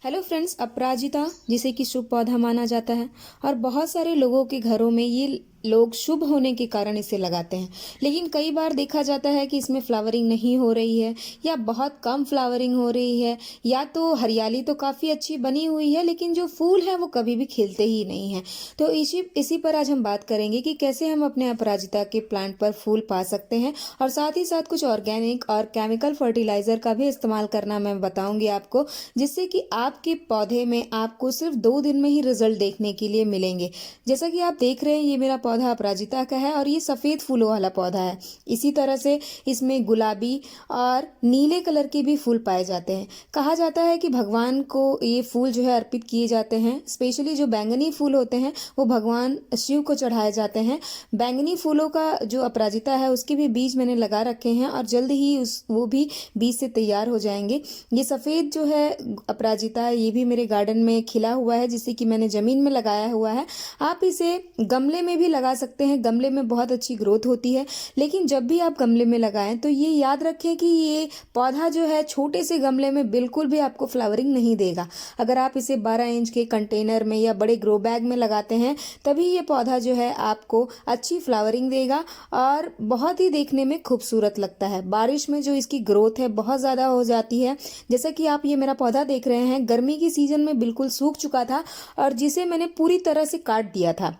Hello friends, अपराजिता जिसे कि शुभ पौधा माना जाता है और बहुत सारे लोगों के घरों में ये लोग शुभ होने के कारण इसे लगाते हैं। लेकिन कई बार देखा जाता है कि इसमें फ्लावरिंग नहीं हो रही है या बहुत कम फ्लावरिंग हो रही है, या तो हरियाली तो काफ़ी अच्छी बनी हुई है लेकिन जो फूल हैं वो कभी भी खिलते ही नहीं हैं। तो इसी इसी पर आज हम बात करेंगे कि कैसे हम अपने अपराजिता के प्लांट पर फूल पा सकते हैं, और साथ ही साथ कुछ ऑर्गेनिक और केमिकल फर्टिलाइज़र का भी इस्तेमाल करना मैं बताऊंगी आपको, जिससे कि आपके पौधे में आपको सिर्फ 2 दिन में ही रिजल्ट देखने के लिए मिलेंगे। जैसा कि आप देख रहे हैं, ये मेरा पौधा अपराजिता का है और ये सफ़ेद फूलों वाला पौधा है। इसी तरह से इसमें गुलाबी और नीले कलर के भी फूल पाए जाते हैं। कहा जाता है कि भगवान को ये फूल जो है अर्पित किए जाते हैं। स्पेशली जो बैंगनी फूल होते हैं वो भगवान शिव को चढ़ाए जाते हैं। बैंगनी फूलों का जो अपराजिता है उसके भी बीज मैंने लगा रखे हैं और जल्द ही वो भी बीज से तैयार हो जाएंगे। ये सफ़ेद जो है अपराजिता, ये भी मेरे गार्डन में खिला हुआ है, जिससे कि मैंने ज़मीन में लगाया हुआ है। आप इसे गमले में भी लगा सकते हैं, गमले में बहुत अच्छी ग्रोथ होती है। लेकिन जब भी आप गमले में लगाएं तो ये याद रखें कि ये पौधा जो है छोटे से गमले में बिल्कुल भी आपको फ्लावरिंग नहीं देगा। अगर आप इसे 12 इंच के कंटेनर में या बड़े ग्रो बैग में लगाते हैं तभी ये पौधा जो है आपको अच्छी फ्लावरिंग देगा और बहुत ही देखने में खूबसूरत लगता है। बारिश में जो इसकी ग्रोथ है बहुत ज़्यादा हो जाती है। जैसा कि आप ये मेरा पौधा देख रहे हैं, गर्मी की सीजन में बिल्कुल सूख चुका था और जिसे मैंने पूरी तरह से काट दिया था,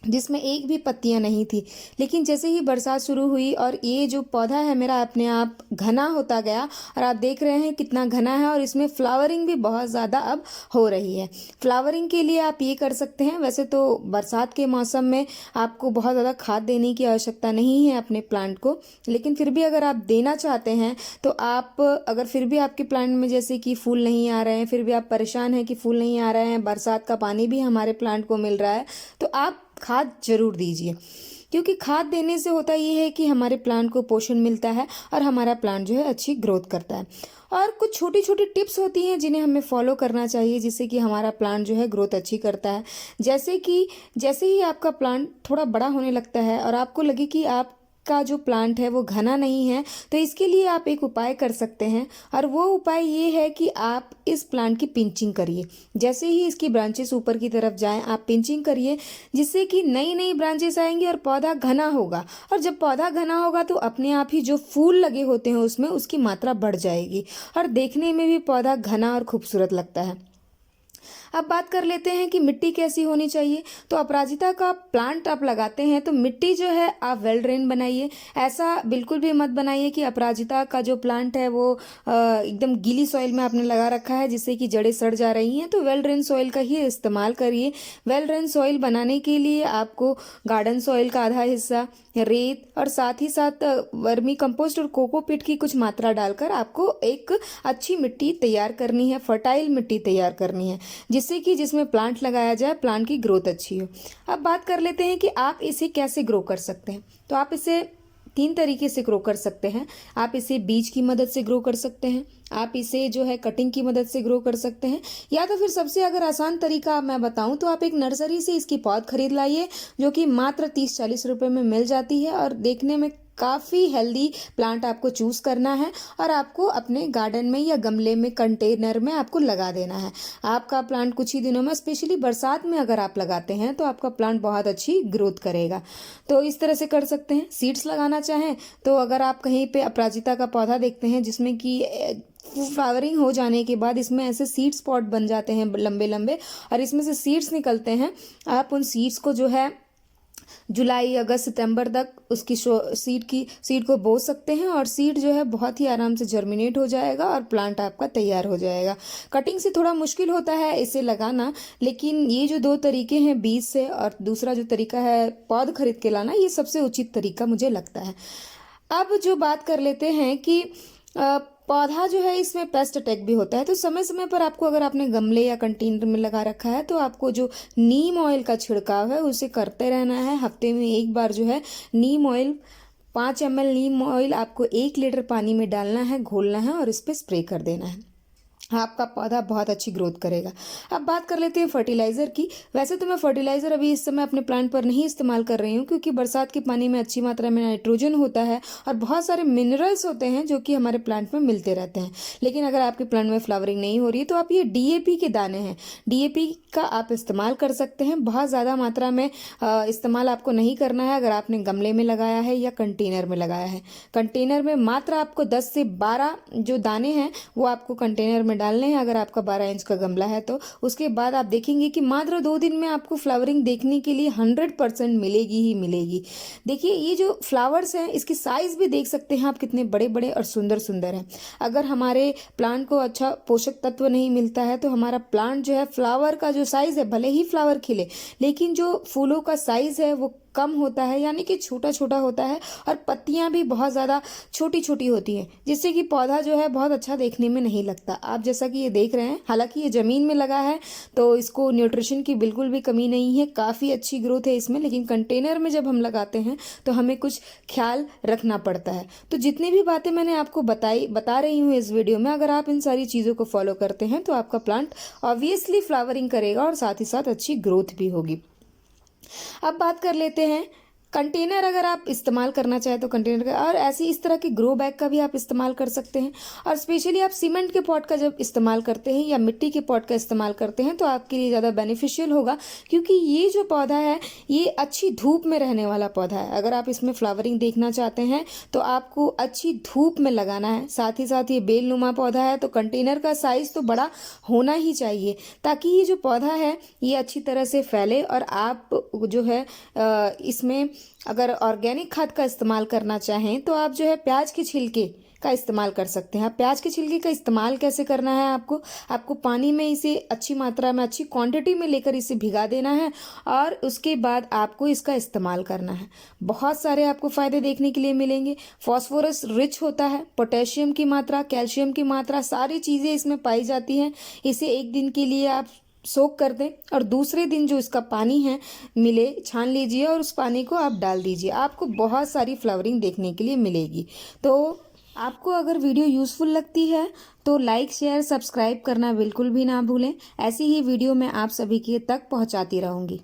जिसमें एक भी पत्तियां नहीं थी। लेकिन जैसे ही बरसात शुरू हुई और ये जो पौधा है मेरा अपने आप घना होता गया, और आप देख रहे हैं कितना घना है, और इसमें फ्लावरिंग भी बहुत ज़्यादा अब हो रही है। फ्लावरिंग के लिए आप ये कर सकते हैं, वैसे तो बरसात के मौसम में आपको बहुत ज़्यादा खाद देने की आवश्यकता नहीं है अपने प्लांट को, लेकिन फिर भी अगर आप देना चाहते हैं तो आप, अगर फिर भी आपके प्लांट में जैसे कि फूल नहीं आ रहे हैं, फिर भी आप परेशान हैं कि फूल नहीं आ रहे हैं, बरसात का पानी भी हमारे प्लांट को मिल रहा है, तो आप खाद जरूर दीजिए। क्योंकि खाद देने से होता ये है कि हमारे प्लांट को पोषण मिलता है और हमारा प्लांट जो है अच्छी ग्रोथ करता है। और कुछ छोटी छोटी टिप्स होती हैं जिन्हें हमें फॉलो करना चाहिए, जिससे कि हमारा प्लांट जो है ग्रोथ अच्छी करता है। जैसे कि जैसे ही आपका प्लांट थोड़ा बड़ा होने लगता है और आपको लगे कि आप का जो प्लांट है वो घना नहीं है, तो इसके लिए आप एक उपाय कर सकते हैं, और वो उपाय ये है कि आप इस प्लांट की पिंचिंग करिए। जैसे ही इसकी ब्रांचेस ऊपर की तरफ जाएं आप पिंचिंग करिए, जिससे कि नई नई ब्रांचेस आएंगी और पौधा घना होगा। और जब पौधा घना होगा तो अपने आप ही जो फूल लगे होते हैं उसमें उसकी मात्रा बढ़ जाएगी और देखने में भी पौधा घना और खूबसूरत लगता है। अब बात कर लेते हैं कि मिट्टी कैसी होनी चाहिए। तो अपराजिता का प्लांट आप लगाते हैं तो मिट्टी जो है आप वेल ड्रेन बनाइए। ऐसा बिल्कुल भी मत बनाइए कि अपराजिता का जो प्लांट है वो एकदम गीली सॉइल में आपने लगा रखा है जिससे कि जड़ें सड़ जा रही हैं। तो वेल ड्रेन सॉइल का ही इस्तेमाल करिए। वेल ड्रेन सॉइल बनाने के लिए आपको गार्डन सॉइल का आधा हिस्सा, रेत और साथ ही साथ वर्मी कंपोस्ट और कोकोपीट की कुछ मात्रा डालकर आपको एक अच्छी मिट्टी तैयार करनी है, फर्टाइल मिट्टी तैयार करनी है, जिससे कि जिसमें प्लांट लगाया जाए प्लांट की ग्रोथ अच्छी हो। अब बात कर लेते हैं कि आप इसे कैसे ग्रो कर सकते हैं। तो आप इसे 3 तरीके से ग्रो कर सकते हैं। आप इसे बीज की मदद से ग्रो कर सकते हैं, आप इसे जो है कटिंग की मदद से ग्रो कर सकते हैं, या तो फिर सबसे अगर आसान तरीका मैं बताऊं तो आप एक नर्सरी से इसकी पौध खरीद लाइए, जो कि मात्र 30-40 रुपए में मिल जाती है। और देखने में काफ़ी हेल्दी प्लांट आपको चूज करना है और आपको अपने गार्डन में या गमले में कंटेनर में आपको लगा देना है। आपका प्लांट कुछ ही दिनों में, स्पेशली बरसात में अगर आप लगाते हैं तो आपका प्लांट बहुत अच्छी ग्रोथ करेगा। तो इस तरह से कर सकते हैं। सीड्स लगाना चाहें तो अगर आप कहीं पे अपराजिता का पौधा देखते हैं जिसमें कि फ्लावरिंग हो जाने के बाद इसमें ऐसे सीड स्पॉट बन जाते हैं लंबे लंबे, और इसमें से सीड्स निकलते हैं, आप उन सीड्स को जो है जुलाई अगस्त सितंबर तक उसकी सीड को बो सकते हैं, और सीड जो है बहुत ही आराम से जर्मिनेट हो जाएगा और प्लांट आपका तैयार हो जाएगा। कटिंग से थोड़ा मुश्किल होता है इसे लगाना, लेकिन ये जो 2 तरीके हैं, बीज से और दूसरा जो तरीका है पौध खरीद के लाना, ये सबसे उचित तरीका मुझे लगता है। अब जो बात कर लेते हैं कि पौधा जो है इसमें पेस्ट अटैक भी होता है, तो समय समय पर आपको, अगर आपने गमले या कंटेनर में लगा रखा है तो आपको जो नीम ऑयल का छिड़काव है उसे करते रहना है। हफ्ते में एक बार जो है नीम ऑयल, 5 ml नीम ऑयल आपको 1 लीटर पानी में डालना है, घोलना है और इस पर स्प्रे कर देना है। आपका पौधा बहुत अच्छी ग्रोथ करेगा। अब बात कर लेते हैं फर्टिलाइज़र की। वैसे तो मैं फर्टिलाइज़र अभी इस समय अपने प्लांट पर नहीं इस्तेमाल कर रही हूँ, क्योंकि बरसात के पानी में अच्छी मात्रा में नाइट्रोजन होता है और बहुत सारे मिनरल्स होते हैं जो कि हमारे प्लांट में मिलते रहते हैं। लेकिन अगर आपके प्लांट में फ्लावरिंग नहीं हो रही है तो आप ये डीएपी के दाने हैं, डीएपी का आप इस्तेमाल कर सकते हैं। बहुत ज़्यादा मात्रा में इस्तेमाल आपको नहीं करना है अगर आपने गमले में लगाया है या कंटेनर में लगाया है। कंटेनर में मात्र आपको 10 से 12 जो दाने हैं वो आपको कंटेनर में डालने हैं, अगर आपका 12 इंच का गमला है तो। उसके बाद आप देखेंगे कि मात्र 2 दिन में आपको फ्लावरिंग देखने के लिए 100% मिलेगी ही मिलेगी। देखिए ये जो फ्लावर्स हैं इसकी साइज भी देख सकते हैं आप, कितने बड़े बड़े और सुंदर सुंदर हैं। अगर हमारे प्लांट को अच्छा पोषक तत्व नहीं मिलता है तो हमारा प्लांट जो है, फ्लावर का जो साइज है, भले ही फ्लावर खिले लेकिन जो फूलों का साइज है वो कम होता है, यानी कि छोटा छोटा होता है और पत्तियां भी बहुत ज़्यादा छोटी छोटी होती हैं, जिससे कि पौधा जो है बहुत अच्छा देखने में नहीं लगता। आप जैसा कि ये देख रहे हैं, हालांकि ये ज़मीन में लगा है तो इसको न्यूट्रिशन की बिल्कुल भी कमी नहीं है, काफ़ी अच्छी ग्रोथ है इसमें। लेकिन कंटेनर में जब हम लगाते हैं तो हमें कुछ ख्याल रखना पड़ता है। तो जितनी भी बातें मैंने आपको बता रही हूँ इस वीडियो में, अगर आप इन सारी चीज़ों को फॉलो करते हैं तो आपका प्लांट ऑब्वियसली फ्लावरिंग करेगा और साथ ही साथ अच्छी ग्रोथ भी होगी। अब बात कर लेते हैं कंटेनर। अगर आप इस्तेमाल करना चाहें तो कंटेनर का, और ऐसे इस तरह के ग्रो बैग का भी आप इस्तेमाल कर सकते हैं। और स्पेशली आप सीमेंट के पॉट का जब इस्तेमाल करते हैं या मिट्टी के पॉट का इस्तेमाल करते हैं तो आपके लिए ज़्यादा बेनिफिशियल होगा, क्योंकि ये जो पौधा है ये अच्छी धूप में रहने वाला पौधा है। अगर आप इसमें फ्लावरिंग देखना चाहते हैं तो आपको अच्छी धूप में लगाना है। साथ ही साथ ये बेलनुमा पौधा है तो कंटेनर का साइज़ तो बड़ा होना ही चाहिए, ताकि ये जो पौधा है ये अच्छी तरह से फैले। और आप जो है इसमें अगर ऑर्गेनिक खाद का इस्तेमाल करना चाहें तो आप जो है प्याज के छिलके का इस्तेमाल कर सकते हैं। प्याज के छिलके का इस्तेमाल कैसे करना है, आपको पानी में इसे अच्छी मात्रा में, अच्छी क्वांटिटी में लेकर इसे भिगा देना है और उसके बाद आपको इसका इस्तेमाल करना है। बहुत सारे आपको फ़ायदे देखने के लिए मिलेंगे। फॉस्फोरस रिच होता है, पोटेशियम की मात्रा, कैल्शियम की मात्रा, सारी चीज़ें इसमें पाई जाती हैं। इसे 1 दिन के लिए आप सोक कर दें और दूसरे दिन जो इसका पानी है मिले, छान लीजिए और उस पानी को आप डाल दीजिए। आपको बहुत सारी फ्लावरिंग देखने के लिए मिलेगी। तो आपको अगर वीडियो यूज़फुल लगती है तो लाइक, शेयर, सब्सक्राइब करना बिल्कुल भी ना भूलें। ऐसी ही वीडियो मैं आप सभी के तक पहुंचाती रहूँगी।